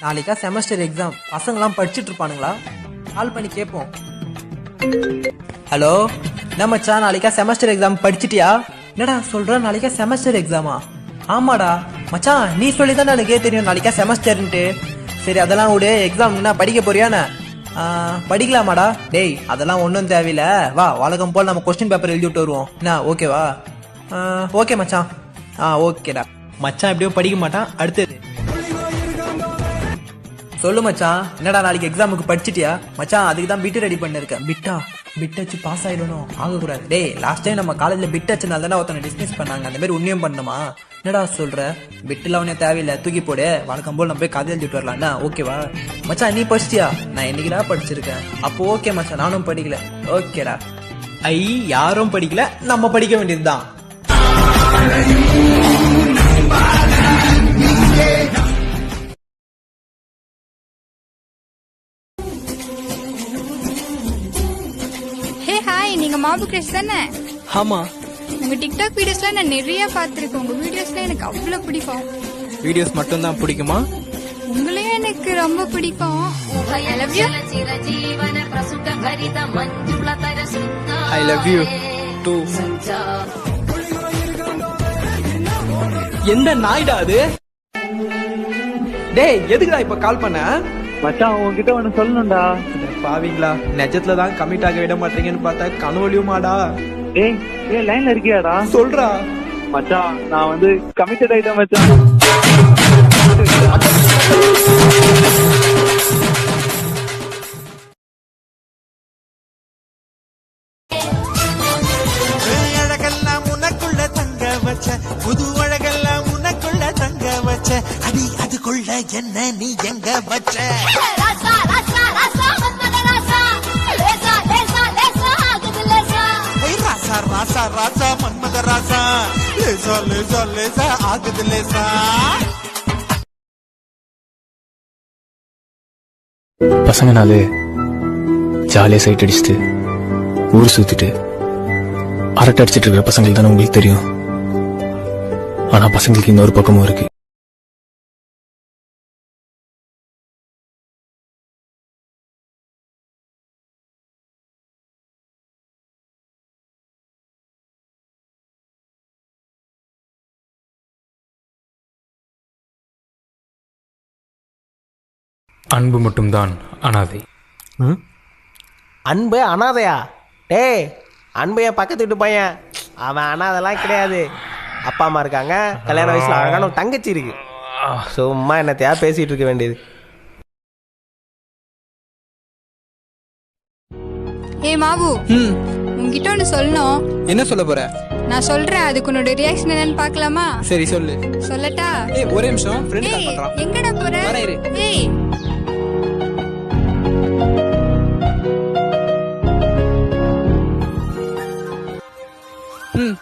நாளைக்கா semester exam. பசங்களாம் படிச்சுட்டு இருப்பானுங்களா? கால் பண்ணி கேட்போம். ஹலோ, என்ன மச்சான், நாளைக்கா செமஸ்டர் எக்ஸாம் படிச்சிட்டியா? என்னடா சொல்ற, நாளைக்கா செமஸ்டர் எக்ஸாமா? ஆமாடா மச்சான், நீ சொல்லி தான் எனக்கே தெரியும் நாளைக்கா செமஸ்டர்ன்ட்டு. சரி அதெல்லாம் விடு, எக்ஸாம் என்ன படிக்க போறியாண்ணே? படிக்கலாமாடா? டேய் அதெல்லாம் ஒன்றும் தேவையில்ல, வா வழக்கம் போல் நம்ம கொஸ்டின் பேப்பர் எழுதி விட்டு வருவோம். என்ன ஓகேவா? ஓகே மச்சான். ஓகேடா மச்சான். எப்படியோ படிக்க மாட்டான். அடுத்தது சொல்லு மச்சான், என்னடா நாளைக்கு எக்ஸாமுக்கு படிச்சிட்டியா? மச்சான் அதுக்கு தான் பிட்டு ரெடி பண்ணிருக்கேன். பிட் வச்சு பாஸ் ஆயிடணும், ஆகக்கூடாது. டேய் லாஸ்ட் டைம் நம்ம காலேஜ்ல பிட் வச்சனால தானே ஒருத்தனை டிஸ்மிஸ் பண்ணாங்க, அந்த மாதிரி உண்மையும் பண்ணணுமா? என்னடா சொல்ற? பிட்டுல ஒன்னும் தேவையில்லை, தூக்கி போடு. வழக்கம் போல் நம்ம போய் கதை எழுதிட்டு வரலாம்னா ஓகேவா? மச்சான் நீ படிச்சிட்டியா? நான் என்னைக்குடா படிச்சிருக்கேன். அப்போ ஓகே மச்சான், நானும் படிக்கல. ஓகேடா. யாரும் படிக்கல, நம்ம படிக்க வேண்டியதுதான். ஹாய், நீங்க மாபு கிரஷ் தானே? ஆமா. உங்க டிக்டாக் வீடியோஸ்ல நான் நிறைய பார்த்திருக்கேன். உங்க வீடியோஸ்ல எனக்கு அவ்வளவு பிடிக்கும். வீடியோஸ் மட்டும் தான் பிடிக்குமா? உங்களையும் எனக்கு ரொம்ப பிடிக்கும். I love you. I love you too. எந்த நாய்டா அது? டேய் எதுக்குடா இப்ப கால் பண்ண? மச்சான் உன்கிட்ட ஒண்ணு சொல்லணும்டா. பாவீங்களா, நிஜத்துல தான் கமிட் ஆக விட மாட்டீங்கன்னு பார்த்தா கனவுலியுமாடா? ஏய் ஏய் லைன்ல இருக்கியாடா? சொல்றா மச்சான், நான் வந்து கமிட்டட் ஆயிட்டேன் மச்சான். அழகெல்லாம் உனக்குள்ள தங்க வச்ச, புது அழகெல்லாம் உனக்குள்ள தங்க வச்ச, அடி அதுக்குள்ள என்ன நீ எங்க வச்ச? ராசா ராசா மன்மத ராசா, லேசா லேசா லேசா ஆகுது லேசா. பசங்கனாலே ஜாலியா சைட் அடிச்சுட்டு ஊர் சுத்திட்டு அரட்டை அடிச்சிட்டு இருக்கிற பசங்களுக்கு தானே உங்களுக்கு தெரியும். ஆனா பசங்களுக்கு இன்னொரு பக்கமும் இருக்கு. அன்பு மட்டும்தான் அனாதை. அன்பு அனாதையா? டேய், அன்பு என் பக்கத்து வீட்டு பையன், அவன் அனாதெல்லாம் கிடையாது. அப்பா அம்மா இருக்காங்க, கல்யாண வயசுல அழகான ஒரு தங்கச்சி இருக்கு. சும்மா என்னத்தையா பேசிட்டு இருக்க வேண்டியது. ஏய் மாபு, உன்கிட்ட ஒண்ணு சொல்லணும். என்ன சொல்ல போற? நான் சொல்றேன், அதுக்கு உன்னோட ரியாக்ஷன் என்னன்னு பார்க்கலாமா? சரி சொல்லு. சொல்லட்டா? ஒரே நிமிஷம், ஃப்ரெண்ட் கால் பண்றான். எங்கடா போற? ஏய்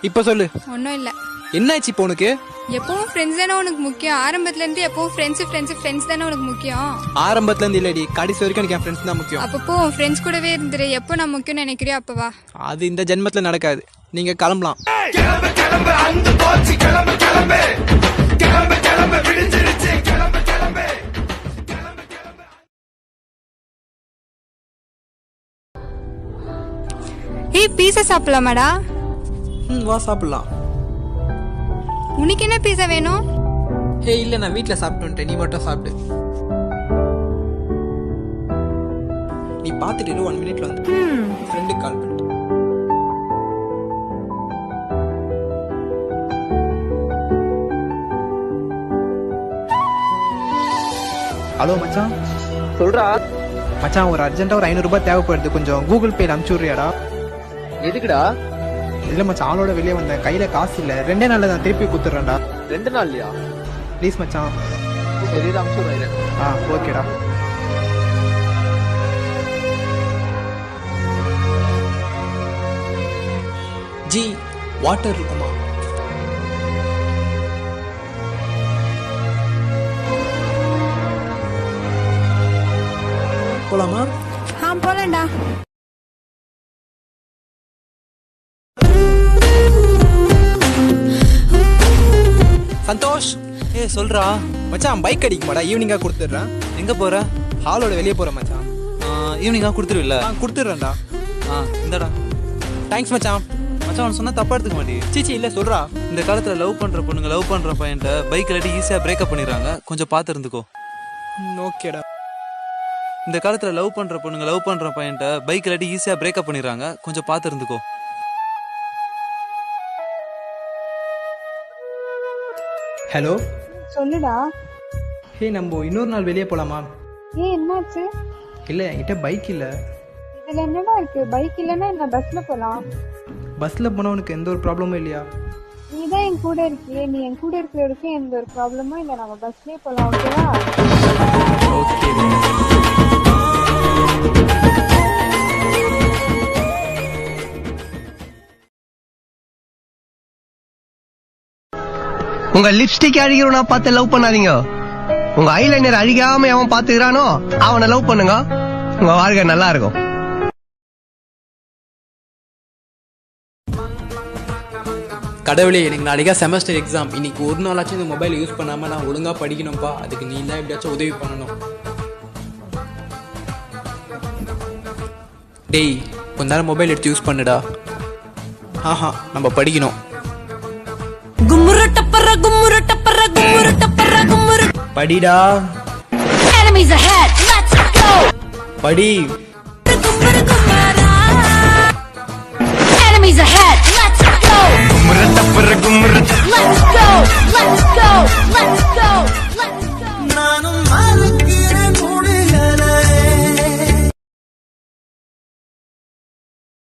இப்ப சொல்லு. ஒன்னும் இல்ல. என்னாச்சு இப்போ உனக்கு? எப்பவும் ஃப்ரெண்ட்ஸ் தானே உனக்கு முக்கியம். ஆரம்பத்துல இருந்து எப்பவும் ஃப்ரெண்ட்ஸ் தானே உனக்கு முக்கியம். ஆரம்பத்துல இருந்து இல்லடி, கடைசி வரைக்கும் எனக்கு என் ஃப்ரெண்ட்ஸ் தான் முக்கியம். அப்பப்போ ஃப்ரெண்ட்ஸ் கூடவே இருந்துரு. எப்போ நான் முக்கியம் நினைக்கிறியோ அப்பவா. அது இந்த ஜென்மத்துல நடக்காது. நீங்க கிளம்பலாம். ஏய் பீஸா சாப்பிடலாமாடா? வா சாப்பிடலாம். உனக்கு என்ன பீஸா வேணும்? இல்ல நான் வீட்டுல சாப்பிட்டு, நீ மட்டும் சாப்பிடு. நீ பாத்துட்டு 1 மினிட்ல வந்து ஃப்ரெண்டுக்கு கால் பண்ணு. ஹலோ மச்சான். சொல்றா மச்சான், ஒரு அர்ஜென்ட்டா ஒரு 500 ரூபாய் தேவைப்படுது, கொஞ்சம் கூகுள் பேல அனுப்பிச்சு விடுறியாடா? எதுக்குடா? இல்ல மச்சான், ஆளோட வெளியே வந்தேன், கையில காசு இல்ல. 2 நாள்ல நான் திருப்பி குடுத்துறேன்டா. 2 நாள்லயா? ப்ளீஸ் மச்சான். சரி அனுப்பிச்சுடுறேன். ஓகேடா. ஜி வாட்டர் இருக்குமா? போலாமா? போலாம்டா. சந்தோஷ், சொல்றா. மச்சான் பைக் அடிக்குமாடா, ஈவினிங்கா கொடுத்துட்றேன். எங்க போற? ஹாலோட வெளியே போறேன் மச்சான். ஈவினிங்கா கொடுத்துருவில்ல? கொடுத்துட்றேன்டா. இந்தடா. தேங்க்ஸ் மச்சான். மச்சான் அவன் சொன்னா தப்பா எடுத்துக்க மாட்டேன். சீச்சி இல்ல சொல்றா. இந்த காலத்துல லவ் பண்ற பொண்ணுங்க லவ் பண்ற பையன்ட்ட பைக் இல்லாட்டி ஈஸியா பிரேக்கப் பண்ணிடுறாங்க, கொஞ்சம் பார்த்து இருந்துக்கோ. ஓகேடா. இந்த காலத்துல லவ் பண்ற பொண்ணுங்க லவ் பண்ற பையன்ட்ட பைக் இல்லாட்டி ஈஸியா பிரேக்கப் பண்ணிடுறாங்க, கொஞ்சம் பார்த்து இருந்துக்கோ. ஹலோ சொல்லுடா. ஹே, நம்ம இன்னொரு நாள் வெளியே போலாமா? என்னாச்சு? இல்லை, என்கிட்ட பைக் இல்லை. இதுல என்னடா இருக்கு? பைக் இல்லைன்னா என்ன பஸ்ல போலாம். பஸ்ஸில் போனால் உனக்கு எந்த ஒரு ப்ராப்ளமும் இல்லையா? நீ தான் என் கூட இருக்கியே, நீ என் கூட இருக்கிற வரைக்கும் எந்த ஒரு ப்ராப்ளமும் இல்லை. நம்ம பஸ்லயே போலாம், ஓகேவா? ஓகே. உங்க லிப்ஸ்டிக் அழிக்கிறவனா பார்த்து லவ் பண்ணாதீங்க. உங்க ஐலைனர் அழிக்காம அவன் பாத்துக்கிறானோ அவனை லவ் பண்ணுங்க. உங்க வாழ்க்கை நல்லா இருக்கும். கடவுளே, எனக்கு நாளைக்கா செமஸ்டர் எக்ஸாம். இன்னைக்கு ஒரு நாளாச்சும் இந்த மொபைல் யூஸ் பண்ணாமல் நான் ஒழுங்காக படிக்கணும்ப்பா. அதுக்கு நீ தான் எப்படியாச்சும் உதவி பண்ணணும். டேய், கொஞ்ச நேரம் மொபைல் எடுத்து யூஸ் பண்ணுடா. நம்ம படிக்கணும். படிடா. படி.